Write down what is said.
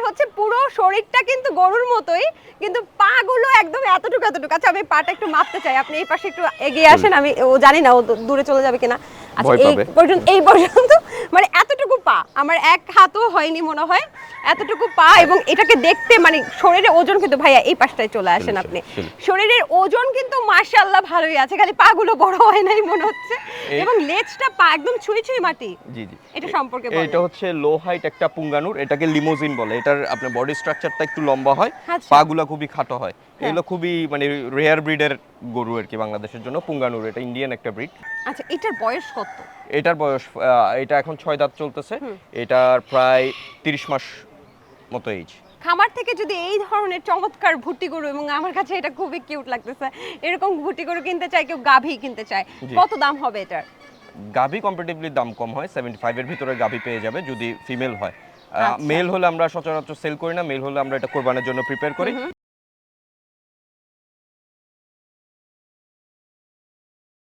হচ্ছে পুরো শরীরটা কিন্তু গরুর মতোই, কিন্তু পা গুলো একদম এতটুকু এতটুকু। আচ্ছা আমি পাটা একটু মাপতে চাই, আপনি এই পাশে একটু এগিয়ে আসেন, আমি ও জানি না ও দূরে চলে যাবে কিনা। আচ্ছা এই পর্যন্ত মানে এতটুকু পা, আমার এক হাতও হয়নি মনে হয়, এতটুকু পা। এবং এটাকে দেখতে মানে শরীরের ওজন কিন্তু ভাইয়া এই পাশটায় চলে আসেন আপনি, শরীরের ওজন কিন্তু মাশাআল্লাহ ভালোই আছে, খালি পা গুলো বড় হয় নাই মনে হচ্ছে, এবং লেজটা পা একদম ছুঁই ছুঁই মাটি। জি জি, এটা সম্পর্কে বলেন। এটা হচ্ছে লো হাইট একটা পুঙ্গানুর, এটাকে লিমোজিন বলে। এটার আপনার বডি স্ট্রাকচারটা একটু লম্বা হয়, আচ্ছা। পাগুলা খুবই খাটো হয়। এগুলো খুবই মানে রেয়ার ব্রিডের গরু আর কি বাংলাদেশের জন্য। পুঙ্গানুর এটা ইন্ডিয়ান একটা ব্রিড। আচ্ছা এটার বয়স কত? এটার বয়স এটা এখন 6 দাঁত চলতেছে, এটার প্রায় 30 মাস মতো এজ। খামার থেকে যদি এই ধরনের চমৎকার ভুট্টি গরু, এবং আমার কাছে এটা খুবই কিউট লাগতেছে, এরকম ভুট্টি গরু কিনতে চায়, কেউ গাভী কিনতে চায়, কত দাম হবে এটার? গাভী কম্পারেটিভলি দাম কম হয়, 75 এর ভিতরে গাভী পেয়ে যাবে যদি ফিমেল হয়। মেল হলে আমরা সচরাচর সেল করি না, মেল হলে আমরা এটা কোরবানির জন্য প্রিপেয়ার করি।